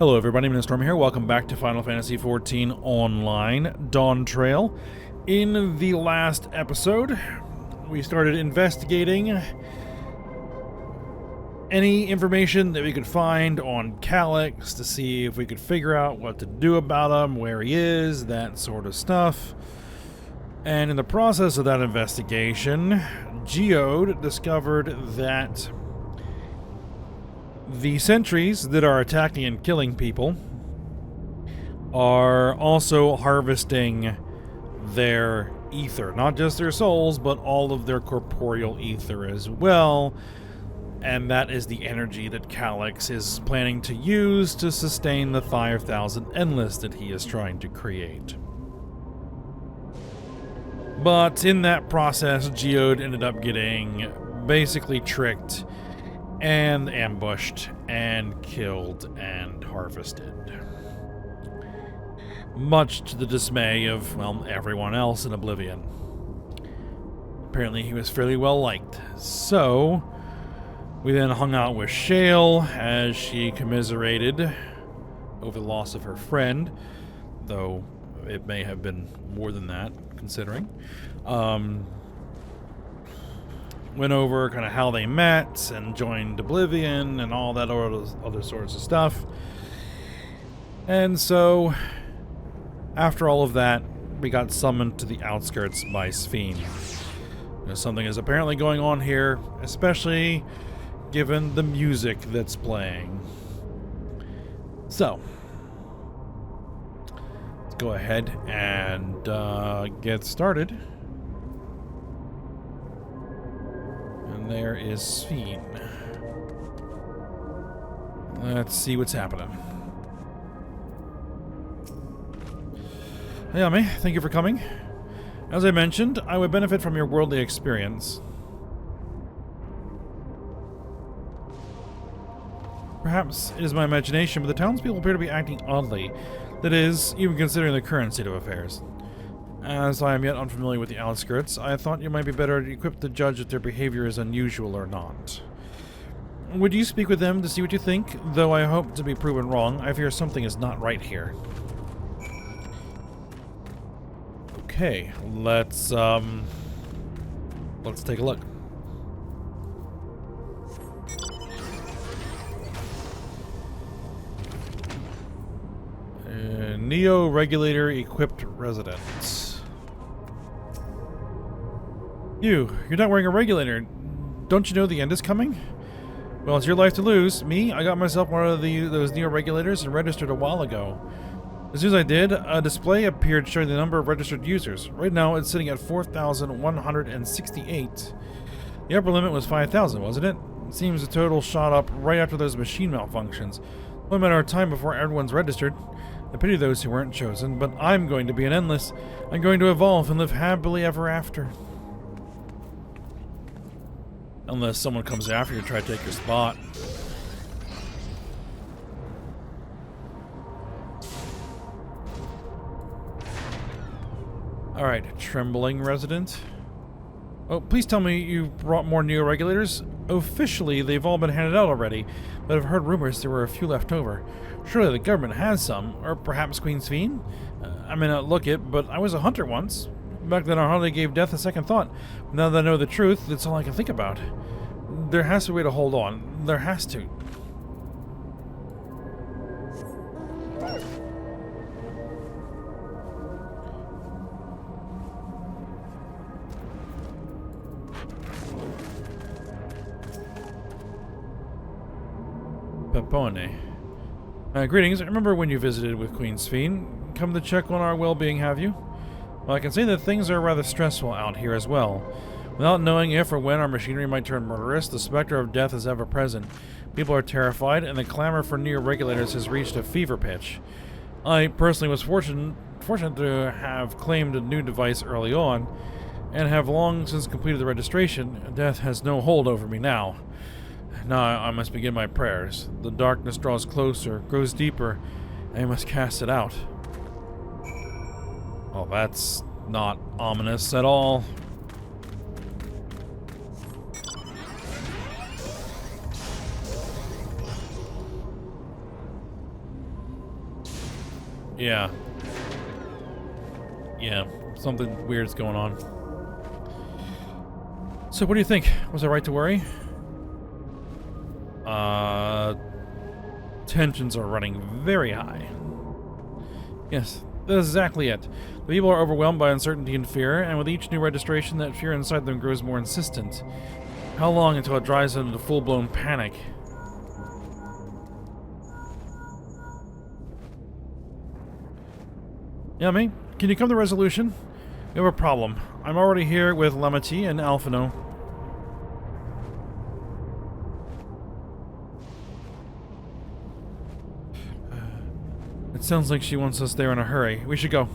Hello everybody, Storm here. Welcome back to Final Fantasy XIV Online, Dawntrail. In the last episode, we started investigating any information that we could find on Calyx to see if we could figure out what to do about him, where he is, that sort of stuff. And in the process of that investigation, Geode discovered that the sentries that are attacking and killing people are also harvesting their ether. Not just their souls, but all of their corporeal ether as well. And that is the energy that Calyx is planning to use to sustain the 5,000 Endless that he is trying to create. But in that process, Geode ended up getting basically tricked and ambushed and killed and harvested. Much to the dismay of, well, everyone else in Oblivion. Apparently he was fairly well liked. So we then hung out with Shale as she commiserated over the loss of her friend, though it may have been more than that, considering. Went over kind of how they met and joined Oblivion and all that other sorts of stuff. And so, after all of that, we got summoned to the outskirts by Sphene. Something is apparently going on here, especially given the music that's playing. So, let's go ahead and get started. There is Sphene. Let's see what's happening. Hey, Ami, thank you for coming. As I mentioned, I would benefit from your worldly experience. Perhaps it is my imagination, but the townspeople appear to be acting oddly. That is, even considering the current state of affairs. As I am yet unfamiliar with the outskirts, I thought you might be better equipped to judge if their behavior is unusual or not. Would you speak with them to see what you think? Though I hope to be proven wrong, I fear something is not right here. Okay, let's take a look. Neo-regulator equipped residence. You're not wearing a regulator. Don't you know the end is coming? Well, it's your life to lose. Me, I got myself one of those Neo-regulators and registered a while ago. As soon as I did, a display appeared showing the number of registered users. Right now, it's sitting at 4,168. The upper limit was 5,000, wasn't it? It seems the total shot up right after those machine malfunctions. Only a matter of time before everyone's registered. I pity those who weren't chosen, but I'm going to be an Endless. I'm going to evolve and live happily ever after. Unless someone comes after you to try to take your spot. Alright, trembling resident. Oh, please tell me you've brought more Neo-regulators. Officially, they've all been handed out already, but I've heard rumors there were a few left over. Surely the government has some, or perhaps Queen Sphene? I may not look it, but I was a hunter once. Back then I hardly gave death a second thought. Now that I know the truth, that's all I can think about. There has to be a way to hold on. There has to. Pepone. Greetings. I remember when you visited with Queen Sphene. Come to check on our well-being, have you? Well, I can say that things are rather stressful out here as well. Without knowing if or when our machinery might turn murderous, the specter of death is ever present. People are terrified, and the clamor for Neo-regulators has reached a fever pitch. I personally was fortunate to have claimed a new device early on, and have long since completed the registration. Death has no hold over me now. Now I must begin my prayers. The darkness draws closer, grows deeper, and I must cast it out. Oh, that's not ominous at all. Yeah. Yeah, something weird's going on. So what do you think? Was I right to worry? Tensions are running very high. Yes, that's exactly it. The people are overwhelmed by uncertainty and fear, and with each new registration, that fear inside them grows more insistent. How long until it drives them into full-blown panic? Yeah, mate? Can you come to resolution? We have a problem. I'm already here with Lamati and Alphino. It sounds like she wants us there in a hurry. We should go.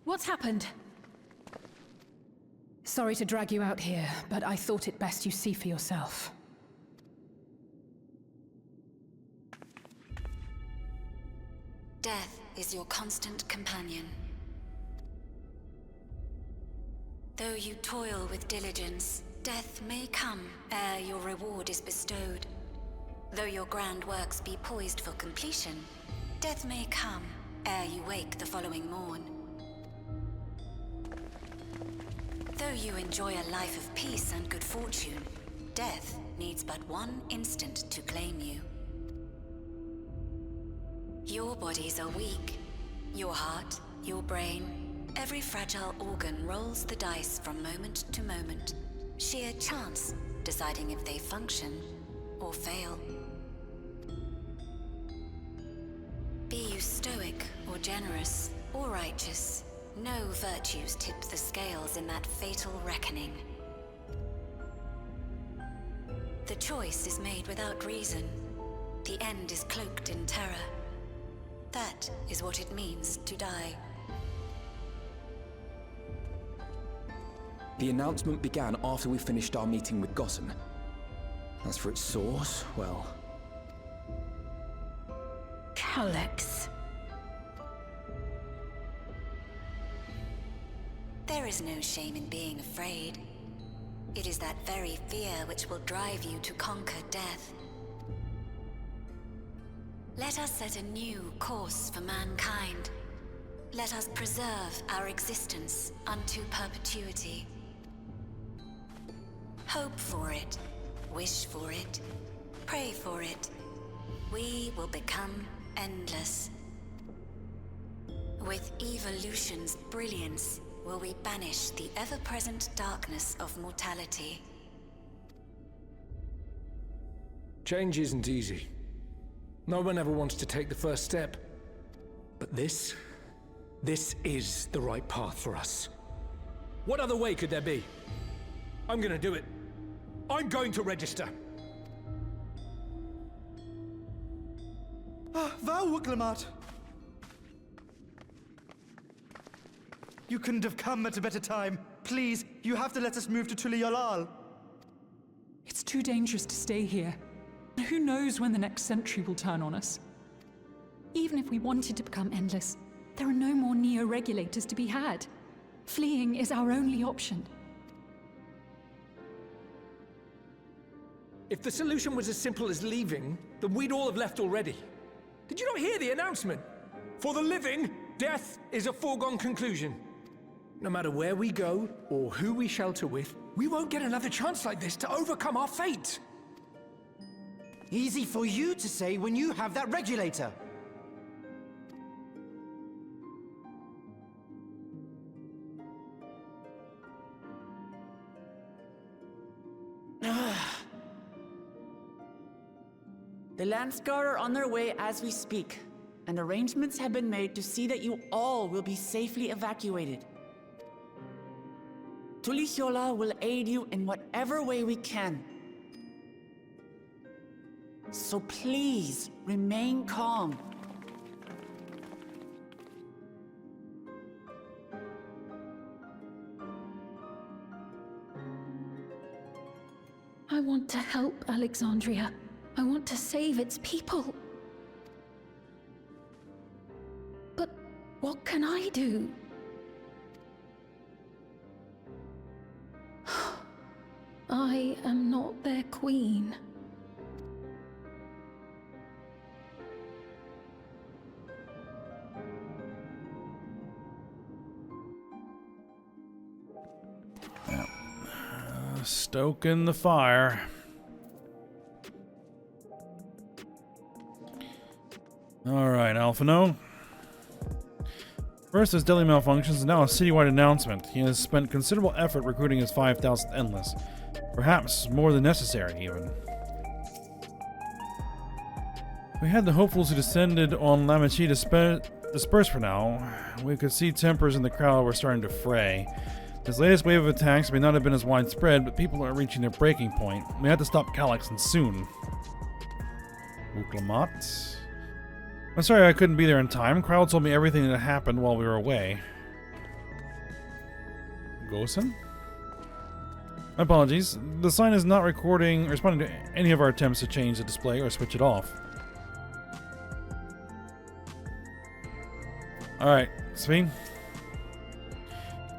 What's happened? Sorry to drag you out here, but I thought it best you see for yourself. Death is your constant companion. Though you toil with diligence, death may come ere your reward is bestowed. Though your grand works be poised for completion, death may come ere you wake the following morn. Though you enjoy a life of peace and good fortune, death needs but one instant to claim you. Your bodies are weak. Your heart, your brain, every fragile organ rolls the dice from moment to moment. Sheer chance deciding if they function or fail. Be you stoic or generous or righteous, no virtues tip the scales in that fatal reckoning. The choice is made without reason. The end is cloaked in terror. That is what it means to die. The announcement began after we finished our meeting with Gossen. As for its source, well... Alex. There is no shame in being afraid. It is that very fear which will drive you to conquer death. Let us set a new course for mankind. Let us preserve our existence unto perpetuity. Hope for it, wish for it, pray for it. We will become endless. With evolution's brilliance, will we banish the ever-present darkness of mortality. Change isn't easy. No one ever wants to take the first step. But this is the right path for us. What other way could there be? I'm gonna do it. I'm going to register. Wow, Wuklemat! You couldn't have come at a better time. Please, you have to let us move to Tuli-Yolal. It's too dangerous to stay here. Who knows when the next century will turn on us? Even if we wanted to become endless, there are no more Neo-regulators to be had. Fleeing is our only option. If the solution was as simple as leaving, then we'd all have left already. Did you not hear the announcement? For the living, death is a foregone conclusion. No matter where we go, or who we shelter with, we won't get another chance like this to overcome our fate. Easy for you to say when you have that regulator. The Landsguard are on their way as we speak, and arrangements have been made to see that you all will be safely evacuated. Tuli-Yolal will aid you in whatever way we can. So please, remain calm. I want to help Alexandria. I want to save its people. What can I do? I am not their queen. Stoking the fire. Alright, Alphino. First, his deadly malfunctions, and now a citywide announcement. He has spent considerable effort recruiting his 5,000th Endless. Perhaps more than necessary, even. We had the hopefuls who descended on Lamachi dispersed for now. We could see tempers in the crowd were starting to fray. This latest wave of attacks may not have been as widespread, but people are reaching their breaking point. We had to stop Calyx, and soon. Uklamat. I'm sorry I couldn't be there in time. Crowd told me everything that happened while we were away. Gosen? My apologies. The sign is not responding to any of our attempts to change the display or switch it off. Alright, Sveen.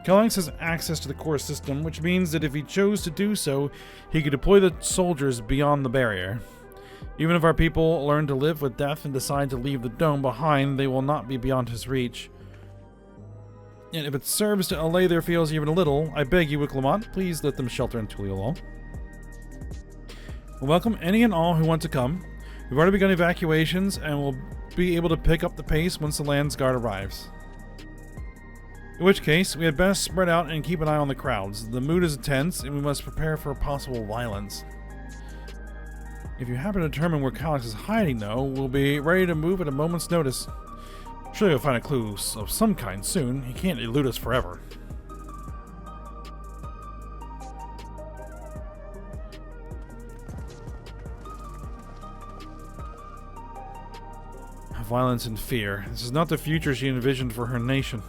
Calyx has access to the core system, which means that if he chose to do so, he could deploy the soldiers beyond the barrier. Even if our people learn to live with death and decide to leave the dome behind, they will not be beyond his reach. And if it serves to allay their fears even a little, I beg you, Wiclamont, please let them shelter in Tuliolol. We'll welcome any and all who want to come. We've already begun evacuations, and we'll be able to pick up the pace once the Landsguard arrives. In which case, we had best spread out and keep an eye on the crowds. The mood is tense, and we must prepare for possible violence. If you happen to determine where Calyx is hiding, though, we'll be ready to move at a moment's notice. Surely we'll find a clue of some kind soon. He can't elude us forever. Violence and fear. This is not the future she envisioned for her nation.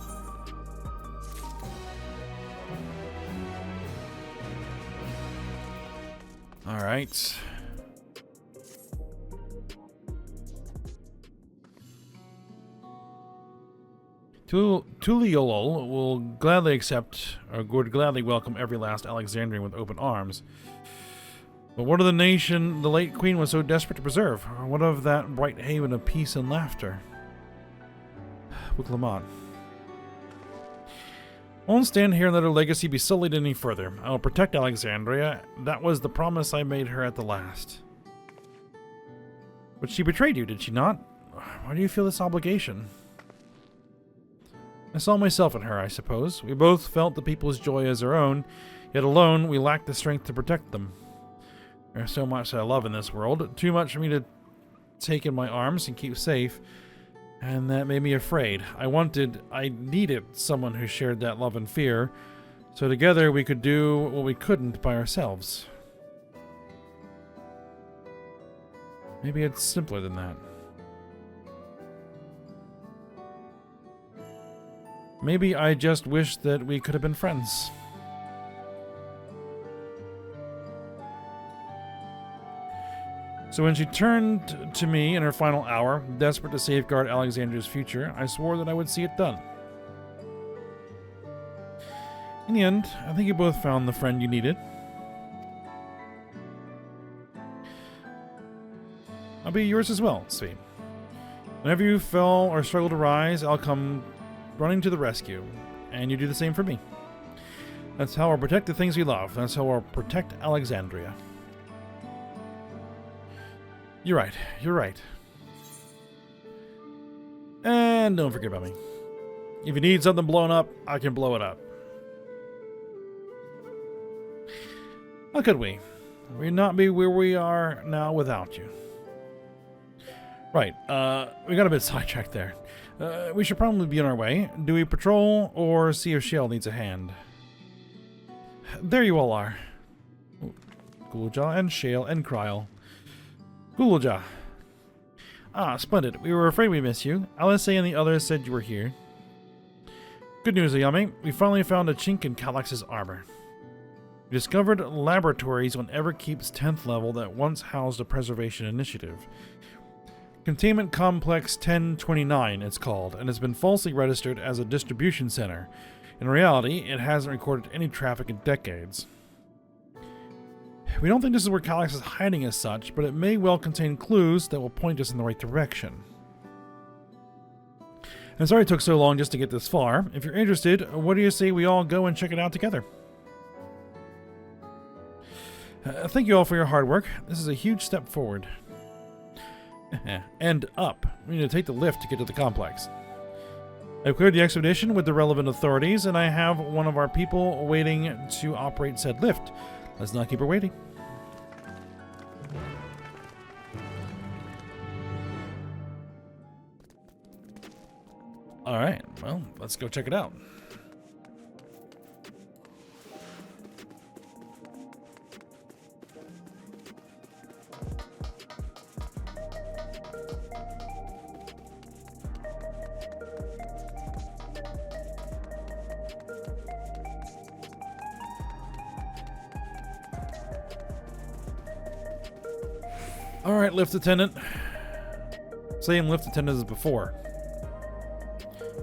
Alright. Tuliolol will gladly accept, or would gladly welcome every last Alexandrian with open arms. But what of the nation the late queen was so desperate to preserve? Or what of that bright haven of peace and laughter? Wiclamont. I won't stand here and let her legacy be sullied any further. I will protect Alexandria. That was the promise I made her at the last. But she betrayed you, did she not? Why do you feel this obligation? I saw myself in her, I suppose. We both felt the people's joy as our own, yet alone we lacked the strength to protect them. There's so much that I love in this world, too much for me to take in my arms and keep safe, and that made me afraid. I needed someone who shared that love and fear, so together we could do what we couldn't by ourselves. Maybe it's simpler than that. Maybe I just wish that we could have been friends. So when she turned to me in her final hour, desperate to safeguard Alexandria's future, I swore that I would see it done. In the end, I think you both found the friend you needed. I'll be yours as well, Svi. Whenever you fall or struggle to rise, I'll come running to the rescue, and you do the same for me. That's how I'll protect the things we love. That's how I'll protect Alexandria. You're right. You're right. And don't forget about me. If you need something blown up, I can blow it up. How could we? We'd not be where we are now without you. Right, we got a bit sidetracked there. We should probably be on our way. Do we patrol or see if Shale needs a hand? There you all are. Gulja and Shale and Kryl. Gulja. Ah, splendid. We were afraid we missed you. Alice and the others said you were here. Good news, Ayame. We finally found a chink in Calyx's armor. We discovered laboratories on Everkeep's 10th level that once housed a preservation initiative. Containment Complex 1029, it's called, and has been falsely registered as a distribution center. In reality, it hasn't recorded any traffic in decades. We don't think this is where Calyx is hiding as such, but it may well contain clues that will point us in the right direction. I'm sorry it took so long just to get this far. If you're interested, what do you say we all go and check it out together? Thank you all for your hard work. This is a huge step forward. And up. We need to take the lift to get to the complex. I've cleared the expedition with the relevant authorities, and I have one of our people waiting to operate said lift. Let's not keep her waiting. Alright, well, let's go check it out. Alright, lift attendant. Same lift attendant as before.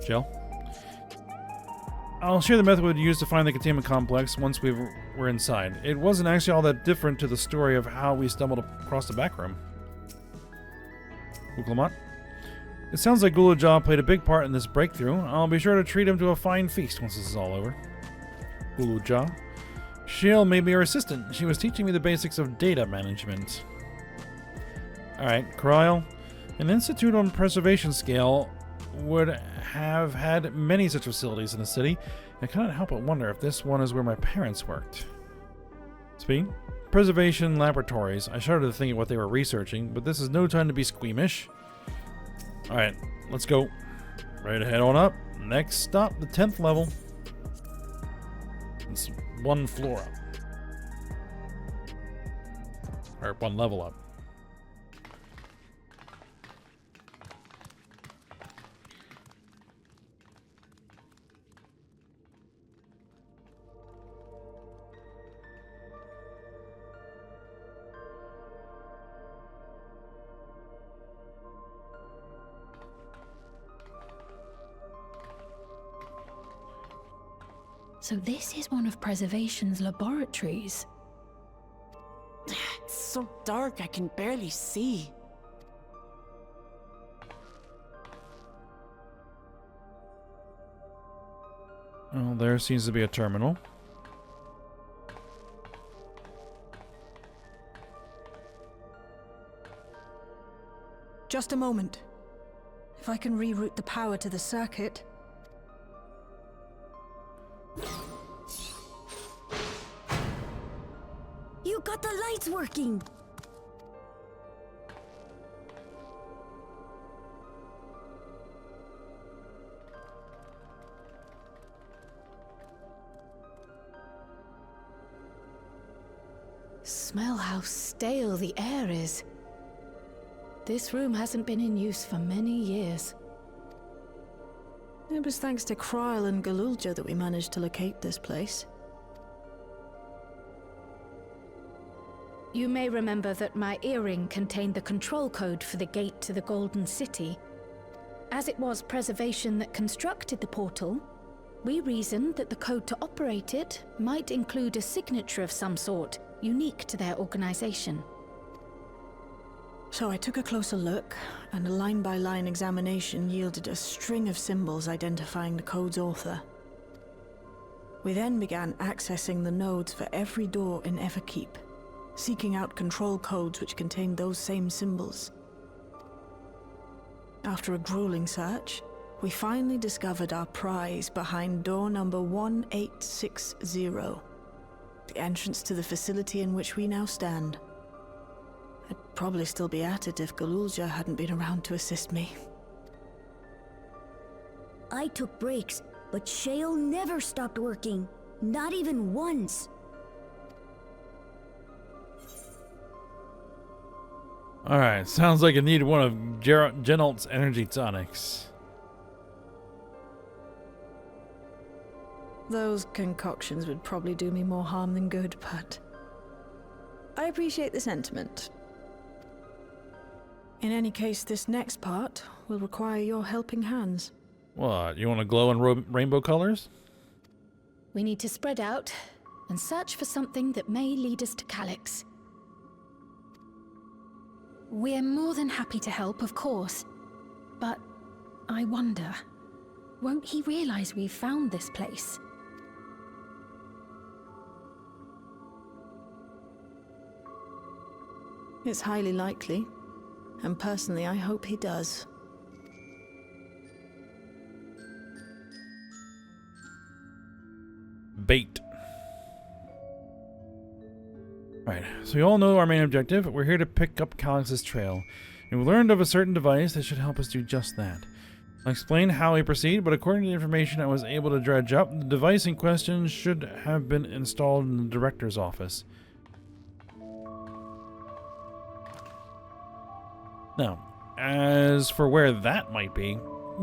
Jill. I'll share the method we'd use to find the containment complex once we were inside. It wasn't actually all that different to the story of how we stumbled across the back room. Uklamot. It sounds like Gulujah played a big part in this breakthrough. I'll be sure to treat him to a fine feast once this is all over. Gulujah. Shale made me her assistant. She was teaching me the basics of data management. Alright, Kryl. An Institute on Preservation scale would have had many such facilities in the city. I cannot help but wonder if this one is where my parents worked. Speed? Preservation laboratories. I shudder to think of what they were researching, but this is no time to be squeamish. Alright, let's go. Ready to head on up. Next stop, the 10th level. It's one floor up. Or one level up. So this is one of Preservation's laboratories. It's so dark I can barely see. Well, there seems to be a terminal. Just a moment. If I can reroute the power to the circuit. You got the lights working! Smell how stale the air is. This room hasn't been in use for many years. It was thanks to Kryl and Gulujah that we managed to locate this place. You may remember that my earring contained the control code for the gate to the Golden City. As it was Preservation that constructed the portal, we reasoned that the code to operate it might include a signature of some sort, unique to their organization. So I took a closer look, and a line-by-line examination yielded a string of symbols identifying the code's author. We then began accessing the nodes for every door in Everkeep, seeking out control codes which contained those same symbols. After a grueling search, we finally discovered our prize behind door number 1860, the entrance to the facility in which we now stand. I'd probably still be at it if Gulujah hadn't been around to assist me. I took breaks, but Shale never stopped working. Not even once. Alright, sounds like you need one of Genalt's energy tonics. Those concoctions would probably do me more harm than good, but I appreciate the sentiment. In any case, this next part will require your helping hands. What, you want to glow in rainbow colors? We need to spread out and search for something that may lead us to Calyx. We're more than happy to help, of course. But I wonder, won't he realize we've found this place? It's highly likely. And personally, I hope he does. Bait. Alright, so you all know our main objective. We're here to pick up Calyx's trail. And we learned of a certain device that should help us do just that. I'll explain how we proceed, but according to the information I was able to dredge up, the device in question should have been installed in the director's office. Now, as for where that might be,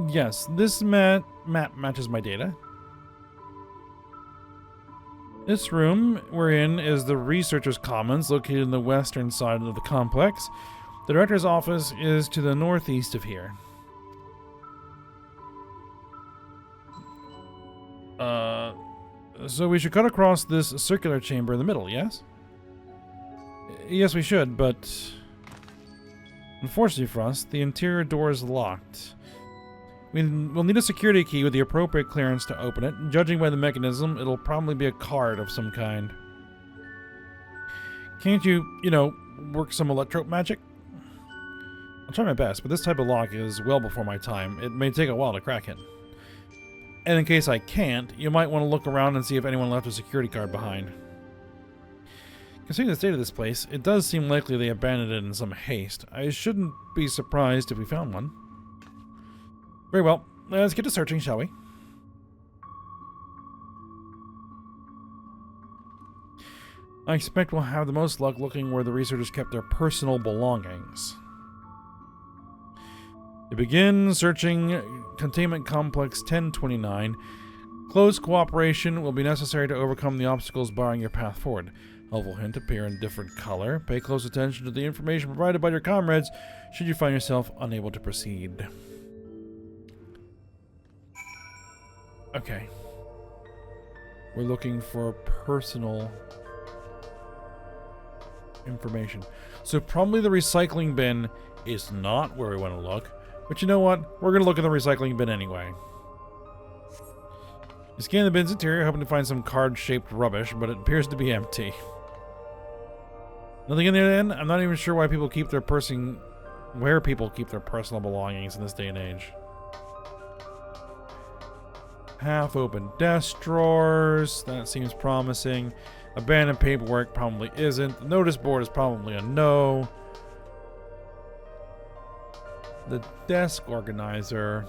yes, this map matches my data. This room we're in is the Researcher's Commons, located in the western side of the complex. The Director's office is to the northeast of here. So we should cut across this circular chamber in the middle, yes? Yes, we should, but unfortunately for us, the interior door is locked. We'll need a security key with the appropriate clearance to open it. Judging by the mechanism, it'll probably be a card of some kind. Can't you, work some electro magic? I'll try my best, but this type of lock is well before my time. It may take a while to crack it. And in case I can't, you might want to look around and see if anyone left a security card behind. Considering the state of this place, it does seem likely they abandoned it in some haste. I shouldn't be surprised if we found one. Very well. Let's get to searching, shall we? I expect we'll have the most luck looking where the researchers kept their personal belongings. To begin searching Containment Complex 1029, close cooperation will be necessary to overcome the obstacles barring your path forward. Helpful hint: appear in different color. Pay close attention to the information provided by your comrades should you find yourself unable to proceed. Okay. We're looking for personal information. So probably the recycling bin is not where we want to look. But you know what? We're going to look in the recycling bin anyway. You scan the bin's interior, hoping to find some card-shaped rubbish, but it appears to be empty. Nothing in there then? I'm not even sure why people keep their where people keep their personal belongings in this day and age. Half-open desk drawers. That seems promising. Abandoned paperwork probably isn't. The notice board is probably a no. The desk organizer.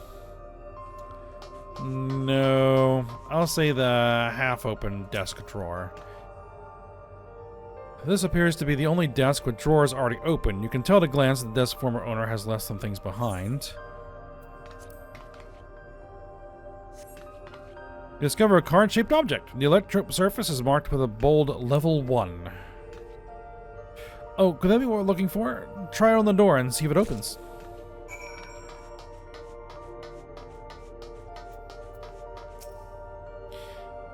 No. I'll say the half-open desk drawer. This appears to be the only desk with drawers already open. You can tell at a glance that the desk's former owner has left some things behind. You discover a card-shaped object. The electrode surface is marked with a bold level 1. Oh, could that be what we're looking for? Try it on the door and see if it opens.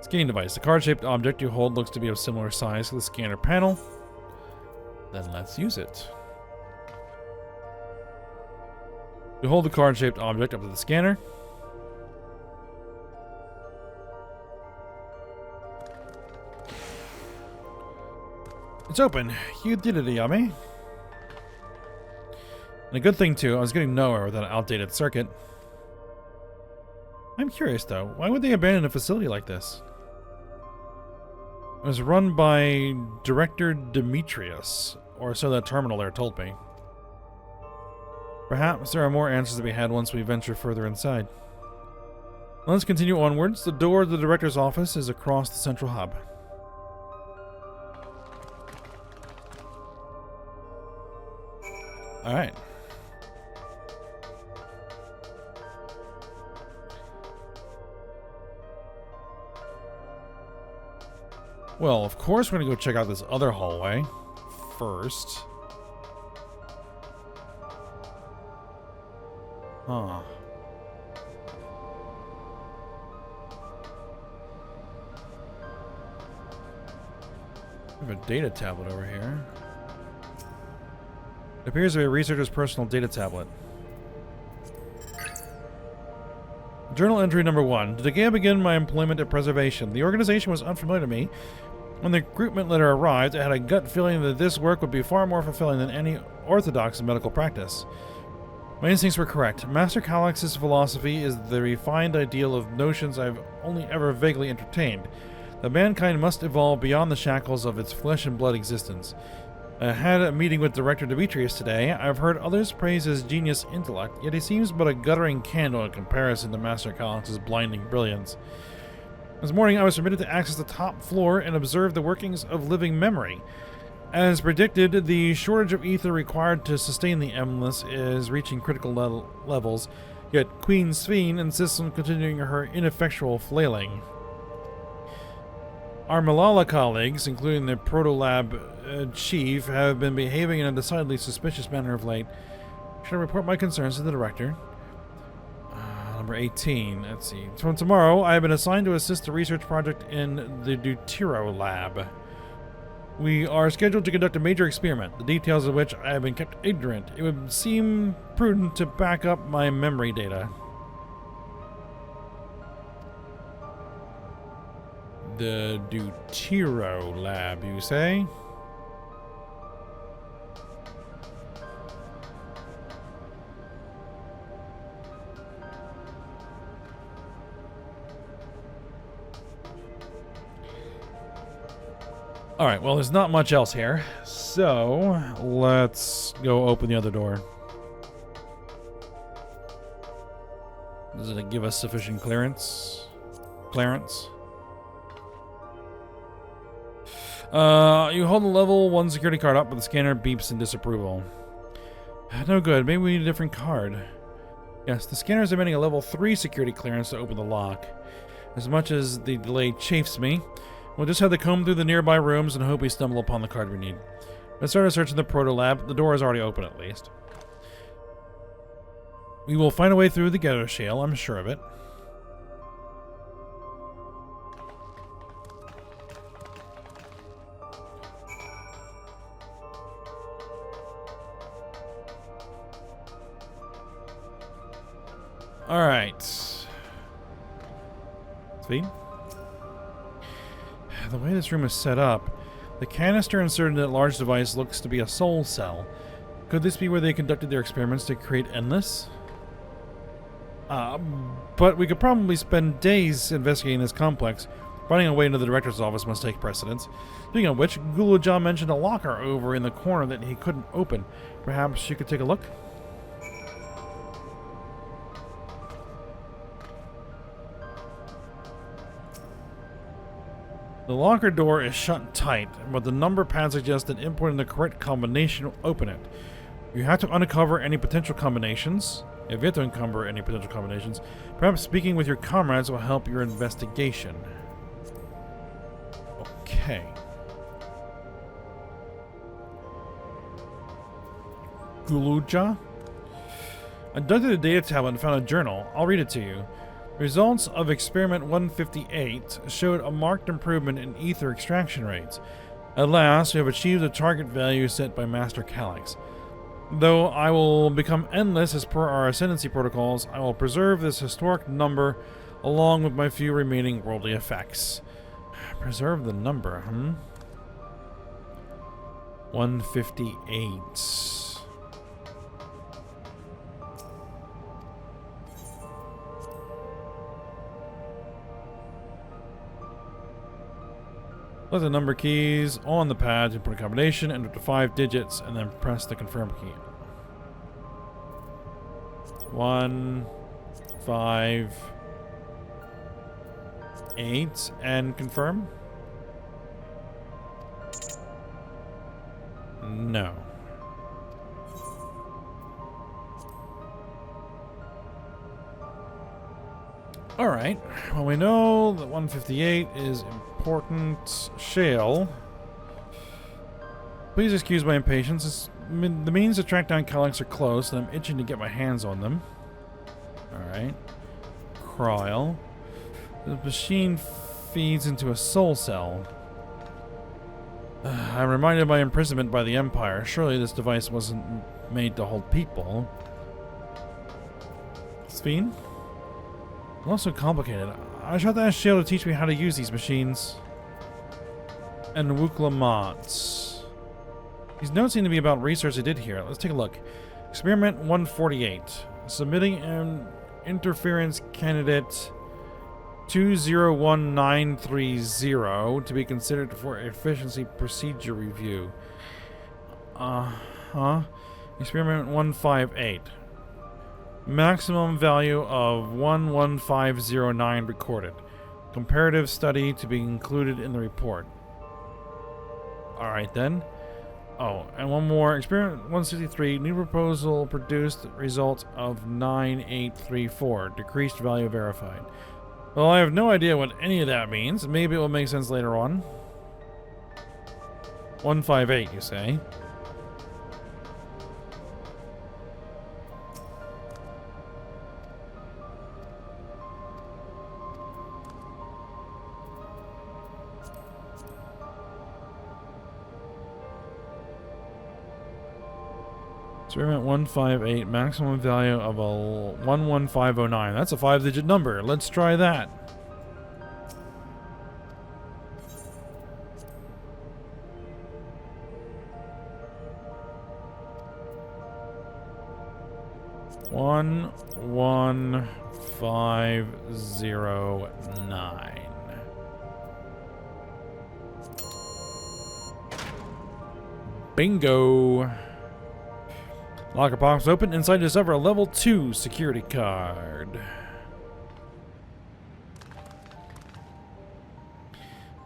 Scanning device. The card-shaped object you hold looks to be of similar size to the scanner panel. Then let's use it. You hold the card-shaped object up to the scanner. It's open. You did it, Yami. And a good thing, too, I was getting nowhere with that outdated circuit. I'm curious, though. Why would they abandon a facility like this? It was run by Director Demetrius, or so that terminal there told me. Perhaps there are more answers to be had once we venture further inside. Let's continue onwards. The door to the Director's office is across the central hub. Alright. Well, of course we're gonna go check out this other hallway first. Huh. We have a data tablet over here. It appears to be a researcher's personal data tablet. Journal entry number 1. The day I began my employment at Preservation, the organization was unfamiliar to me. When the recruitment letter arrived, I had a gut feeling that this work would be far more fulfilling than any orthodox medical practice. My instincts were correct. Master Calix's philosophy is the refined ideal of notions I've only ever vaguely entertained, that mankind must evolve beyond the shackles of its flesh and blood existence. I had a meeting with Director Demetrius today. I've heard others praise his genius intellect, yet he seems but a guttering candle in comparison to Master Calix's blinding brilliance. This morning I was permitted to access the top floor and observe the workings of living memory. As predicted, the shortage of ether required to sustain the Endless is reaching critical levels, yet Queen Sphene insists on continuing her ineffectual flailing. Our Malala colleagues, including the Proto-Lab chief, have been behaving in a decidedly suspicious manner of late. Should I report my concerns to the director? Number 18. Let's see. From tomorrow, I have been assigned to assist the research project in the Dawntrail lab. We are scheduled to conduct a major experiment, the details of which I have been kept ignorant. It would seem prudent to back up my memory data. The Dawntrail lab, you say? Alright, well, there's not much else here, so let's go open the other door. Does it give us sufficient clearance? You hold the level 1 security card up, but the scanner beeps in disapproval. No good. Maybe we need a different card. Yes, the scanner is emitting a level 3 security clearance to open the lock. As much as the delay chafes me, we'll just have to comb through the nearby rooms and hope we stumble upon the card we need. Let's start searching the Proto-Lab. The door is already open, at least. We will find a way through the ghetto shale, I'm sure of it. Alright. Speed? The way this room is set up, the canister inserted in that large device looks to be a soul cell. Could this be where they conducted their experiments to create Endless? But we could probably spend days investigating this complex. Finding a way into the director's office must take precedence. Speaking of which, Guluja mentioned a locker over in the corner that he couldn't open. Perhaps you could take a look? The locker door is shut tight, but the number pad suggests that inputting the correct combination will open it. You have to uncover any potential combinations. If you have to uncover any potential combinations, perhaps speaking with your comrades will help your investigation. Okay. Guluja? I dug through the data tablet and found a journal. I'll read it to you. Results of experiment 158 showed a marked improvement in ether extraction rates. At last, we have achieved the target value set by Master Calix. Though I will become endless as per our ascendancy protocols, I will preserve this historic number along with my few remaining worldly effects. Preserve the number, 158. Let the number keys on the pad to put a combination, enter to 5 digits, and then press the confirm key. 1, 5, 8, and confirm? No. Alright, well we know that 158 is important. Shale. Please excuse my impatience. The means to track down Calix are close, and I'm itching to get my hands on them. Alright. Cryle. The machine feeds into a soul cell. I'm reminded of my imprisonment by the Empire. Surely this device wasn't made to hold people. Sphene? Also complicated. I should have to ask Shale to teach me how to use these machines. And Wukla mods. These notes seem to be about research I did here. Let's take a look. Experiment 148. Submitting an interference candidate 201930 to be considered for efficiency procedure review. Experiment 158. Maximum value of 11509 recorded. Comparative study to be included in the report. Alright then. Oh, and one more. Experiment 163. New proposal produced result of 9834. Decreased value verified. Well, I have no idea what any of that means. Maybe it will make sense later on. 158, you say? Experiment 158, maximum value of a 11509. That's a 5-digit number. Let's try that. One 1509. Bingo. Locker box open. Inside discover a level 2 security card.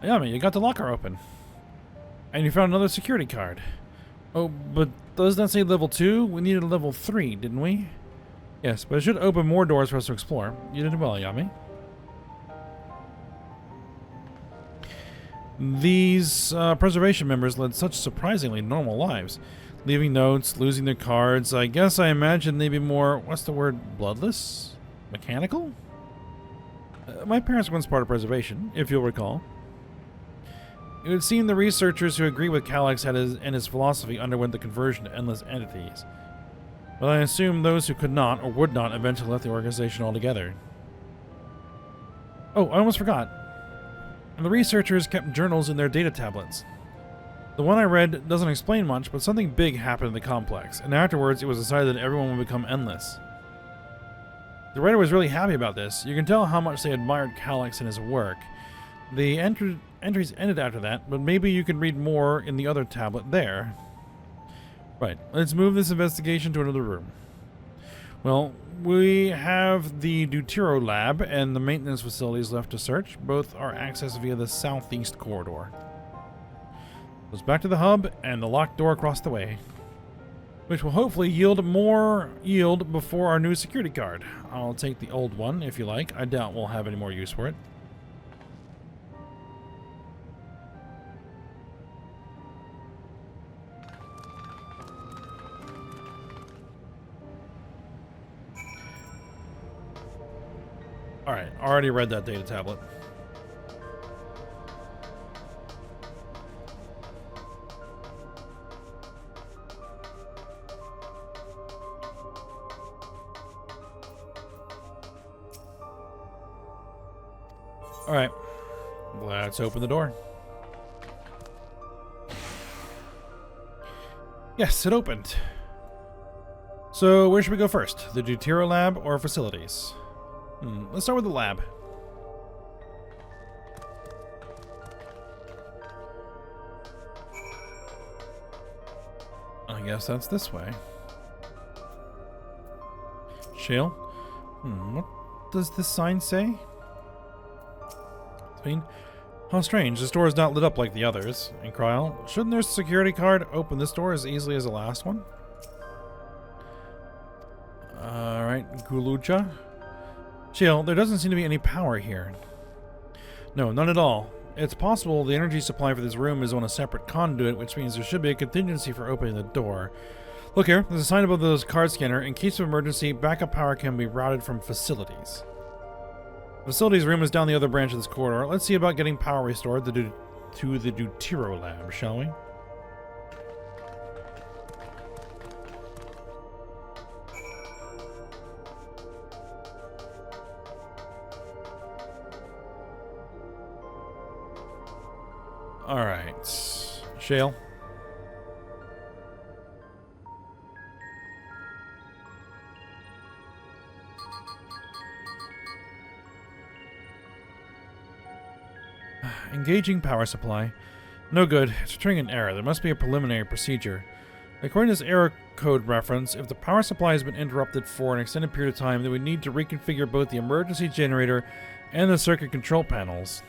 Yummy, you got the locker open. And you found another security card. Oh, but doesn't that say level 2? We needed a level 3, didn't we? Yes, but it should open more doors for us to explore. You did well, Yami. These preservation members led such surprisingly normal lives. Leaving notes, losing their cards. I guess I imagine they'd be more, what's the word, bloodless? Mechanical? My parents were once part of preservation, if you'll recall. It would seem the researchers who agree with Calyx and his philosophy underwent the conversion to endless entities. But I assume those who could not or would not eventually left the organization altogether. Oh, I almost forgot. And the researchers kept journals in their data tablets. The one I read doesn't explain much, but something big happened in the complex, and afterwards it was decided that everyone would become endless. The writer was really happy about this. You can tell how much they admired Calyx and his work. The entries ended after that, but maybe you can read more in the other tablet there. Right, let's move this investigation to another room. Well, we have the Dawntrail lab and the maintenance facilities left to search. Both are accessed via the southeast corridor. Goes back to the hub and the locked door across the way, which will hopefully yield more yield before our new security card. I'll take the old one if you like. I doubt we'll have any more use for it. Alright, already read that data tablet. Alright, let's open the door. Yes, it opened. So, where should we go first? The Dawntrail lab or facilities? Let's start with the lab. I guess that's this way. Shale? What does this sign say? How strange, this door is not lit up like the others. And Cryle, shouldn't their security card open this door as easily as the last one? Alright, Gulucha. Chill, there doesn't seem to be any power here. No, none at all. It's possible the energy supply for this room is on a separate conduit, which means there should be a contingency for opening the door. Look here, there's a sign above the card scanner. In case of emergency, backup power can be routed from facilities. Facilities room is down the other branch of this corridor. Let's see about getting power restored to the Dawntrail lab, shall we? Alright. Shale. Engaging power supply. No good. It's returning an error. There must be a preliminary procedure. According to this error code reference, if the power supply has been interrupted for an extended period of time, then we need to reconfigure both the emergency generator and the circuit control panels.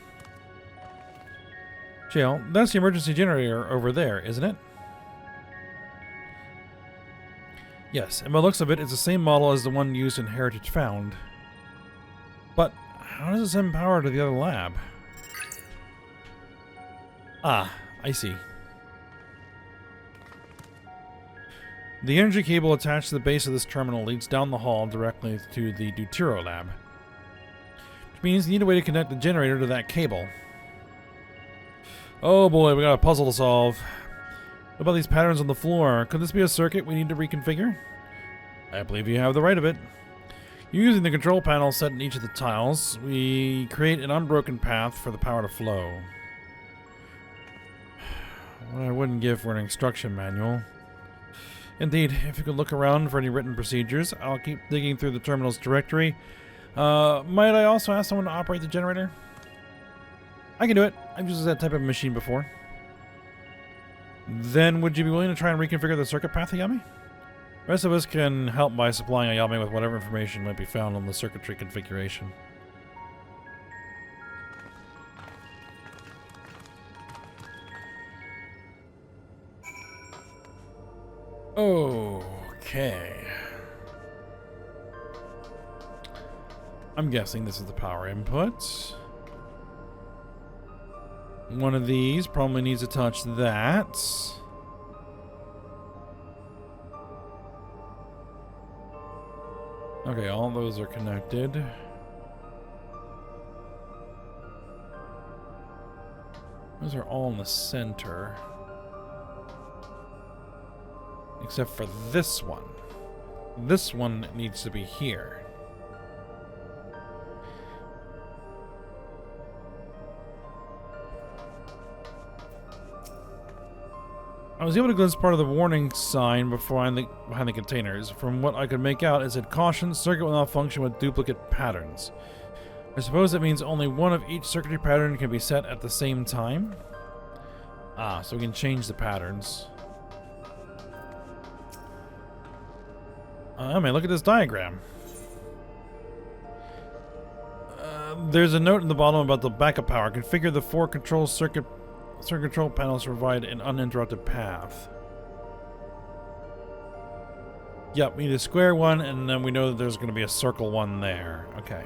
Shale, that's the emergency generator over there, isn't it? Yes, and by the looks of it, it's the same model as the one used in Heritage Found. But how does it send power to the other lab? Ah, I see. The energy cable attached to the base of this terminal leads down the hall directly to the Dawntrail lab. Which means you need a way to connect the generator to that cable. Oh boy, we got a puzzle to solve. What about these patterns on the floor? Could this be a circuit we need to reconfigure? I believe you have the right of it. Using the control panel set in each of the tiles, we create an unbroken path for the power to flow. What I wouldn't give for an instruction manual. Indeed, if you could look around for any written procedures, I'll keep digging through the terminal's directory. Might I also ask someone to operate the generator? I can do it. I've used that type of machine before. Then would you be willing to try and reconfigure the circuit path, Ayame? The rest of us can help by supplying Ayame with whatever information might be found on the circuitry configuration. Okay. I'm guessing this is the power input. One of these probably needs to touch that. Okay, all those are connected. Those are all in the center. Except for this one. This one needs to be here. I was able to glimpse part of the warning sign behind the containers. From what I could make out, it said, "Caution, circuit will not function with duplicate patterns." I suppose that means only one of each circuitry pattern can be set at the same time? Ah, so we can change the patterns. I mean, look at this diagram. There's a note in the bottom about the backup power. Configure the 4 control circuit control panels to provide an uninterrupted path. Yep, we need a square one, and then we know that there's going to be a circle one there. Okay.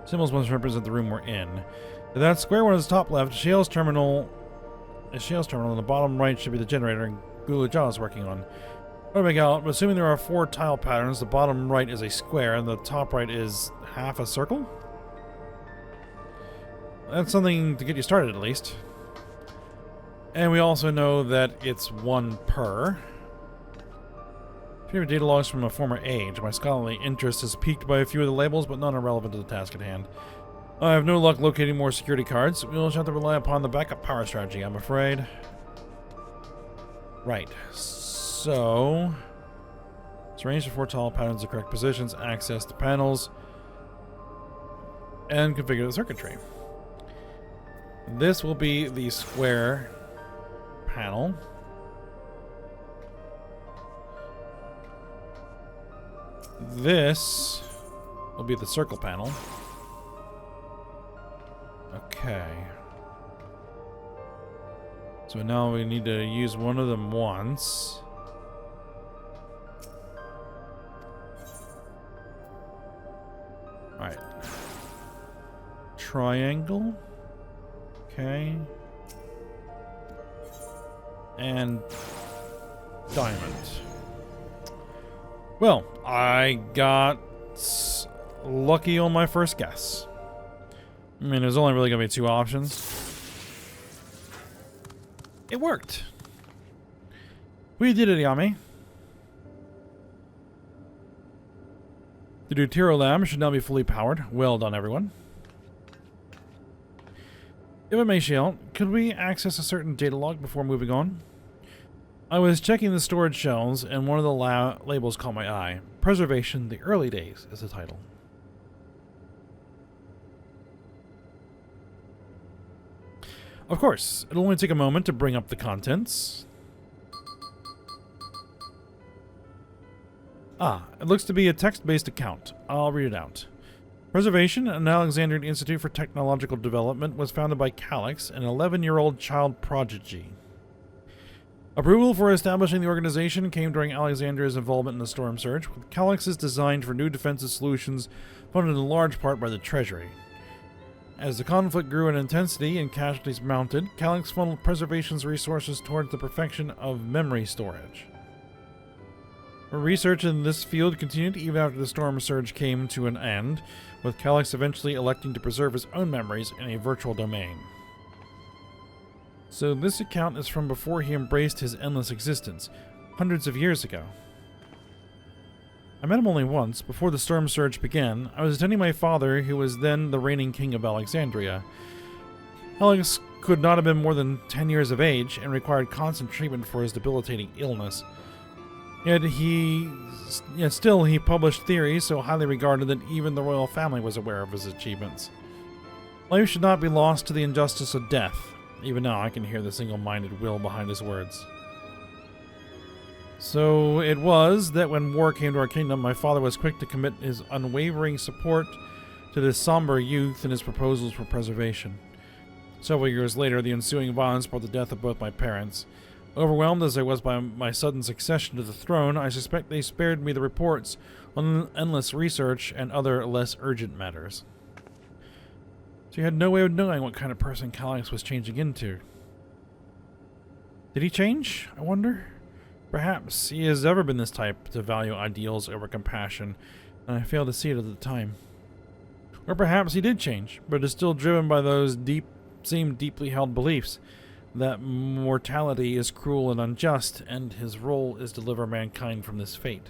Symbols must represent the room we're in. That square one is top left. Shale's terminal. On the bottom right should be the generator and Gulaja is working on. What do I make out? Assuming there are 4 tile patterns, the bottom right is a square and the top right is half a circle? That's something to get you started, at least. And we also know that it's 1 per. Favorite data logs from a former age. My scholarly interest is piqued by a few of the labels, but none are relevant to the task at hand. I have no luck locating more security cards. We'll just have to rely upon the backup power strategy, I'm afraid. Right. So... let's arrange the 4 tile patterns in the correct positions, access the panels, and configure the circuitry. This will be the square panel. This will be the circle panel. Okay. So now we need to use one of them once. Alright. Triangle. Okay. And diamond. Well, I got lucky on my first guess. I mean, there's only really going to be 2 options. It worked. We did it, Yami. The Dawntrail lab should now be fully powered. Well done, everyone. If I may, Shiel, could we access a certain data log before moving on? I was checking the storage shelves, and one of the labels caught my eye. Preservation, the Early Days is the title. Of course, it'll only take a moment to bring up the contents. Ah, it looks to be a text-based account. I'll read it out. Preservation, an Alexandrian Institute for Technological Development, was founded by Calix, an 11-year-old child prodigy. Approval for establishing the organization came during Alexandria's involvement in the Storm Surge, with Calix's design for new defensive solutions funded in large part by the Treasury. As the conflict grew in intensity and casualties mounted, Calix funneled Preservation's resources towards the perfection of memory storage. Research in this field continued even after the Storm Surge came to an end, with Calix eventually electing to preserve his own memories in a virtual domain. So this account is from before he embraced his endless existence, hundreds of years ago. I met him only once, before the Storm Surge began. I was attending my father, who was then the reigning king of Alexandria. Alex could not have been more than 10 years of age, and required constant treatment for his debilitating illness. Yet still he published theories so highly regarded that even the royal family was aware of his achievements. Life should not be lost to the injustice of death. Even now I can hear the single-minded will behind his words. So it was that when war came to our kingdom, my father was quick to commit his unwavering support to this somber youth and his proposals for preservation. Several years later, the ensuing violence brought the death of both my parents. Overwhelmed as I was by my sudden succession to the throne, I suspect they spared me the reports on endless research and other less urgent matters. So you had no way of knowing what kind of person Calix was changing into. Did he change, I wonder? Perhaps he has ever been this type to value ideals over compassion, and I failed to see it at the time. Or perhaps he did change, but is still driven by those same deeply held beliefs that mortality is cruel and unjust, and his role is to deliver mankind from this fate.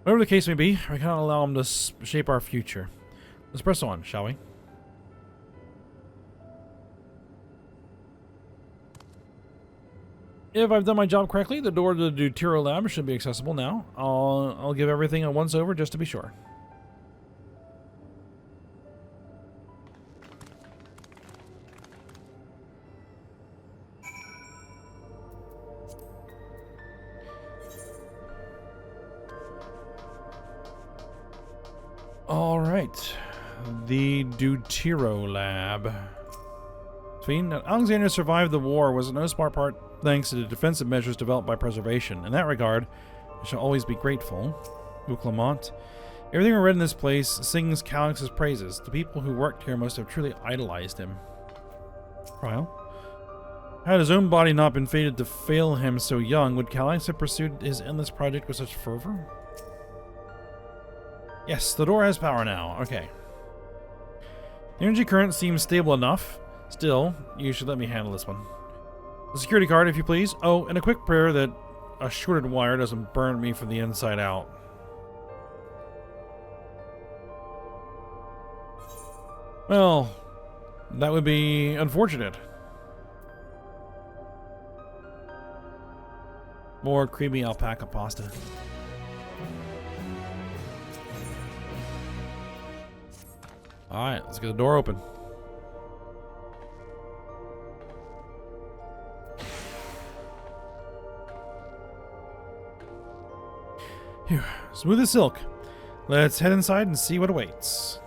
Whatever the case may be, we cannot allow him to shape our future. Let's press on, shall we? If I've done my job correctly, the door to the Dawntrail lab should be accessible now. I'll give everything a once-over just to be sure. Alright. The Dawntrail lab. Alexander survived the war was in no small part thanks to the defensive measures developed by Preservation. In that regard, I shall always be grateful. Clement. Everything I read in this place sings Calix's praises. The people who worked here must have truly idolized him. Trial. Had his own body not been fated to fail him so young, would Calix have pursued his endless project with such fervor? Yes, the door has power now. Okay. The energy current seems stable enough. Still, you should let me handle this one. The security card, if you please. Oh, and a quick prayer that a shorted wire doesn't burn me from the inside out. Well, that would be unfortunate. More creamy alpaca pasta. Alright, let's get the door open. Phew, smooth as silk. Let's head inside and see what awaits.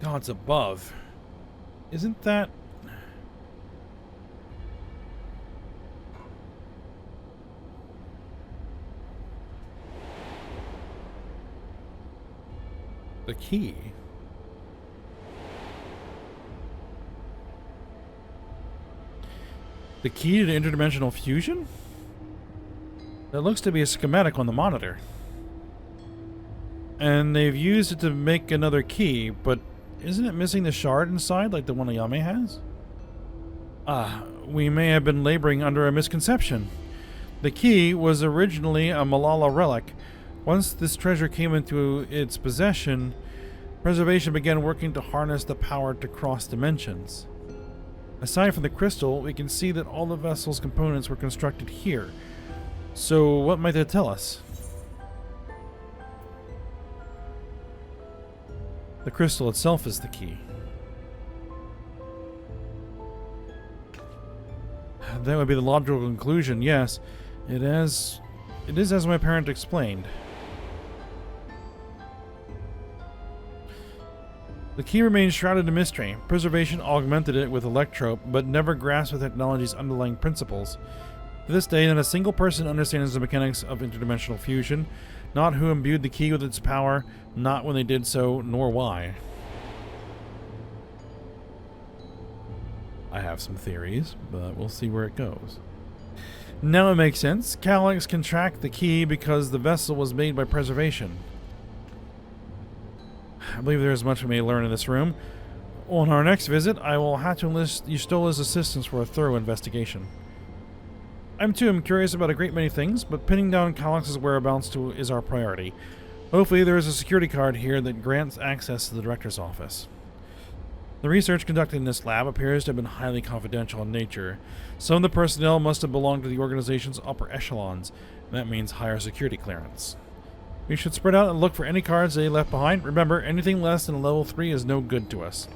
Gods above. Isn't that... The key. The key to interdimensional fusion? That looks to be a schematic on the monitor. And they've used it to make another key, but isn't it missing the shard inside like the one Ayame has? Ah, we may have been laboring under a misconception. The key was originally a Malala relic. Once this treasure came into its possession, preservation began working to harness the power to cross dimensions. Aside from the crystal, we can see that all the vessel's components were constructed here. So what might that tell us? The crystal itself is the key. That would be the logical conclusion, yes. It is as my parent explained. The key remains shrouded in mystery. Preservation augmented it with electrope, but never grasped the technology's underlying principles. To this day, not a single person understands the mechanics of interdimensional fusion, not who imbued the key with its power, not when they did so, nor why. I have some theories, but we'll see where it goes. Now it makes sense. Calyx can track the key because the vessel was made by preservation. I believe there is much we may learn in this room. On our next visit, I will have to enlist Yustola's assistance for a thorough investigation. I'm curious about a great many things, but pinning down Calyx's whereabouts is our priority. Hopefully there is a security card here that grants access to the director's office. The research conducted in this lab appears to have been highly confidential in nature. Some of the personnel must have belonged to the organization's upper echelons, and that means higher security clearance. We should spread out and look for any cards they left behind. Remember, anything less than a level 3 is no good to us.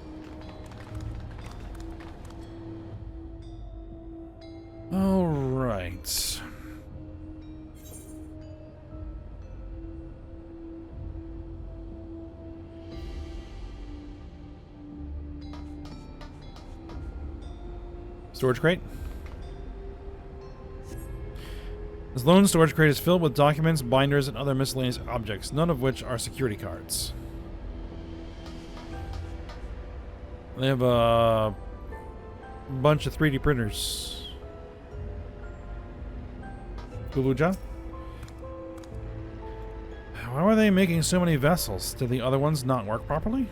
Alright. Storage crate. This lone storage crate is filled with documents, binders, and other miscellaneous objects, none of which are security cards. They have a bunch of 3D printers. Guluja? Why were they making so many vessels? Did the other ones not work properly?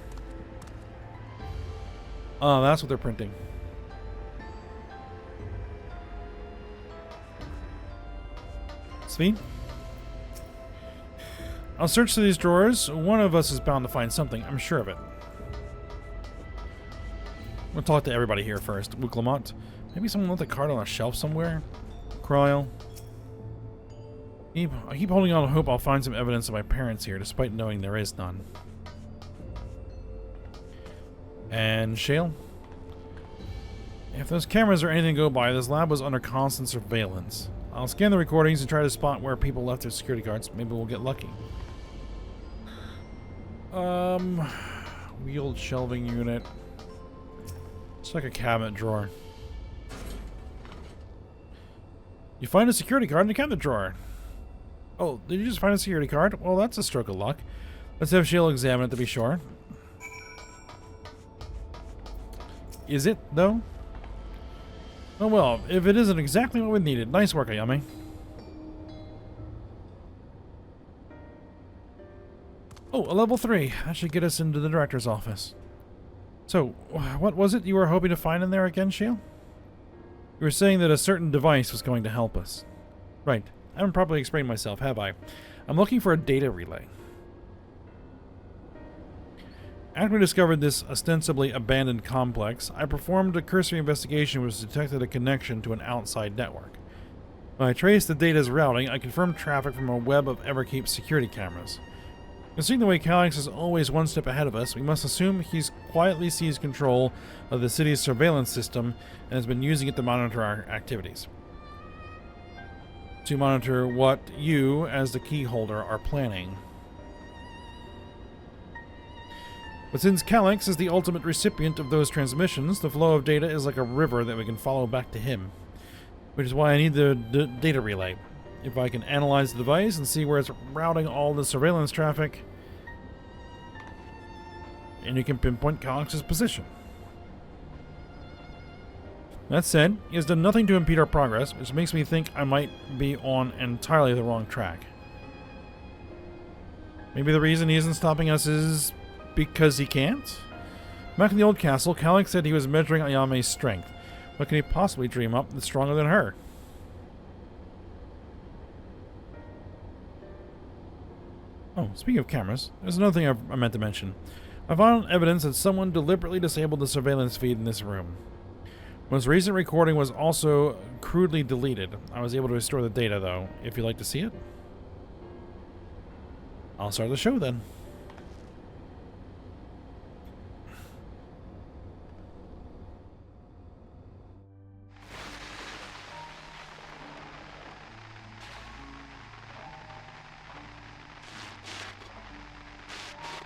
Oh, that's what they're printing. Sweet. I'll search through these drawers. One of us is bound to find something. I'm sure of it. We'll talk to everybody here first. Wuklamont. Maybe someone left the card on a shelf somewhere? Cryle. I keep holding on to hope I'll find some evidence of my parents here, despite knowing there is none. And Shale. If those cameras are anything to go by, this lab was under constant surveillance. I'll scan the recordings and try to spot where people left their security cards. Maybe we'll get lucky. Wheeled shelving unit. It's like a cabinet drawer. You find a security card in a cabinet drawer. Oh, did you just find a security card? Well, that's a stroke of luck. Let's have Shale examine it to be sure. Is it, though? Oh well, if it isn't exactly what we needed. Nice work, Ayame. Oh, a level 3. That should get us into the director's office. So, what was it you were hoping to find in there again, Shale? You were saying that a certain device was going to help us. Right. I haven't properly explained myself, have I? I'm looking for a data relay. After we discovered this ostensibly abandoned complex, I performed a cursory investigation which detected a connection to an outside network. When I traced the data's routing, I confirmed traffic from a web of Everkeep's security cameras. Considering the way Calyx is always one step ahead of us, we must assume he's quietly seized control of the city's surveillance system and has been using it to monitor our activities. To monitor what you, as the key holder, are planning. But since Calyx is the ultimate recipient of those transmissions, the flow of data is like a river that we can follow back to him. Which is why I need the data relay. If I can analyze the device and see where it's routing all the surveillance traffic, and you can pinpoint Calix's position. That said, he has done nothing to impede our progress, which makes me think I might be on entirely the wrong track. Maybe the reason he isn't stopping us is because he can't? Back in the old castle, Calix said he was measuring Ayame's strength. What can he possibly dream up that's stronger than her? Oh, speaking of cameras, there's another thing I meant to mention. I found evidence that someone deliberately disabled the surveillance feed in this room. Most recent recording was also crudely deleted. I was able to restore the data, though. If you'd like to see it, I'll start the show then.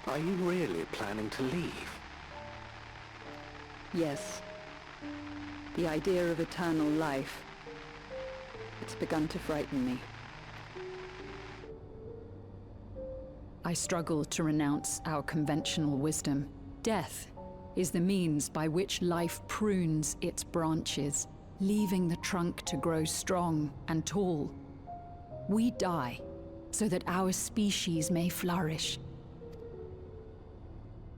Are you really planning to leave? Yes. The idea of eternal life. It's begun to frighten me. I struggle to renounce our conventional wisdom. Death is the means by which life prunes its branches, leaving the trunk to grow strong and tall. We die so that our species may flourish.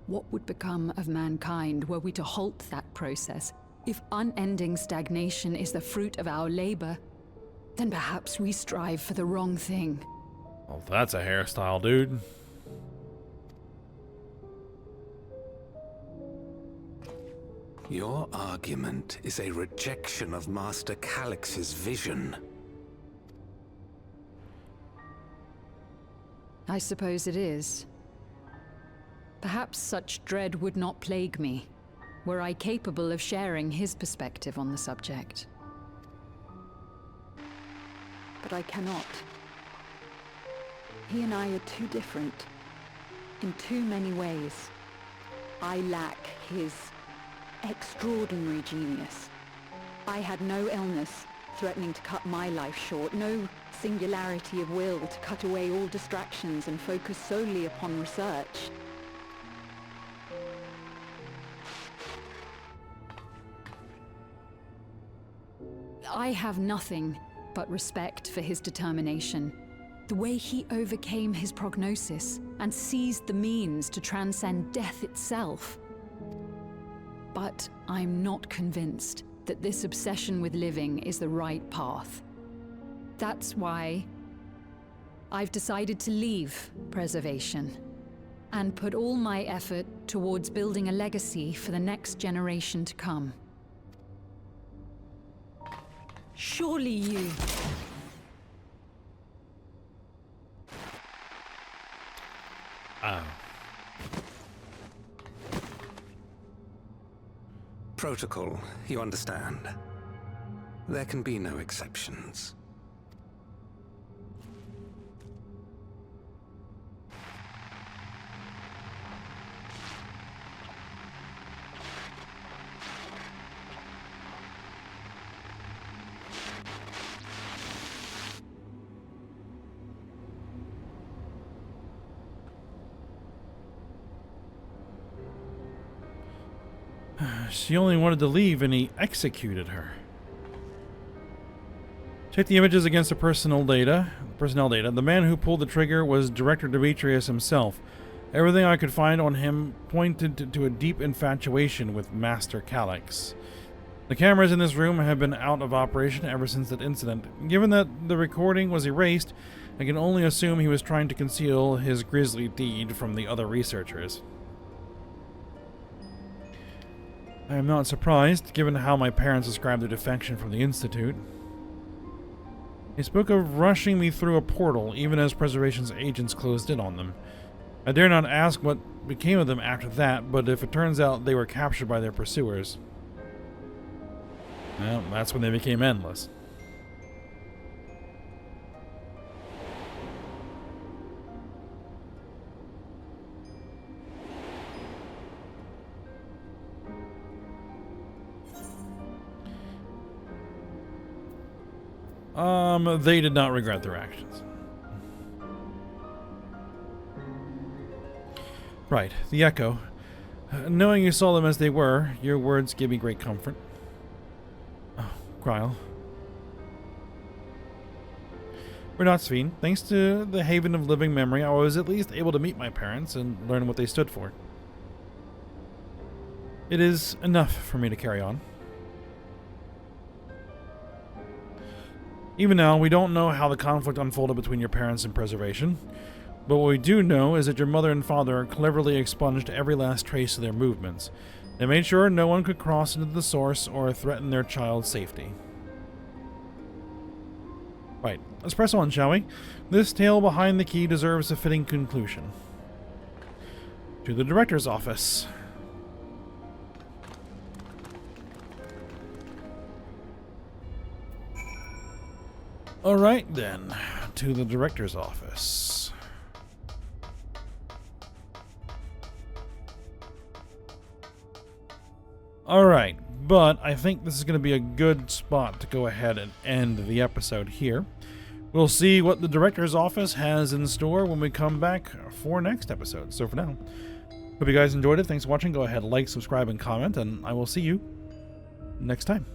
What would become of mankind were we to halt that process? If unending stagnation is the fruit of our labor, then perhaps we strive for the wrong thing. Well, that's a hairstyle, dude. Your argument is a rejection of Master Calix's vision. I suppose it is. Perhaps such dread would not plague me, were I capable of sharing his perspective on the subject. But I cannot. He and I are too different, in too many ways. I lack his extraordinary genius. I had no illness threatening to cut my life short, no singularity of will to cut away all distractions and focus solely upon research. I have nothing but respect for his determination. The way he overcame his prognosis and seized the means to transcend death itself. But I'm not convinced that this obsession with living is the right path. That's why I've decided to leave preservation and put all my effort towards building a legacy for the next generation to come. Surely you... Protocol, you understand. There can be no exceptions. She only wanted to leave and he executed her. Check the images against the personnel data. The man who pulled the trigger was Director Demetrius himself. Everything I could find on him pointed to a deep infatuation with Master Calix. The cameras in this room have been out of operation ever since that incident. Given that the recording was erased, I can only assume he was trying to conceal his grisly deed from the other researchers. I am not surprised, given how my parents described their defection from the Institute. They spoke of rushing me through a portal, even as Preservation's agents closed in on them. I dare not ask what became of them after that, but if it turns out they were captured by their pursuers, well, that's when they became endless. They did not regret their actions. Right, the Echo. Knowing you saw them as they were, your words give me great comfort. Oh, Gryle. We're not Sveen. Thanks to the Haven of Living Memory, I was at least able to meet my parents and learn what they stood for. It is enough for me to carry on. Even now, we don't know how the conflict unfolded between your parents and Preservation, but what we do know is that your mother and father cleverly expunged every last trace of their movements. They made sure no one could cross into the source or threaten their child's safety. Right, let's press on, shall we? This tale behind the key deserves a fitting conclusion. To the director's office. Alright then, to the director's office. Alright, but I think this is going to be a good spot to go ahead and end the episode here. We'll see what the director's office has in store when we come back for next episode. So for now, hope you guys enjoyed it. Thanks for watching. Go ahead, like, subscribe, and comment, and I will see you next time.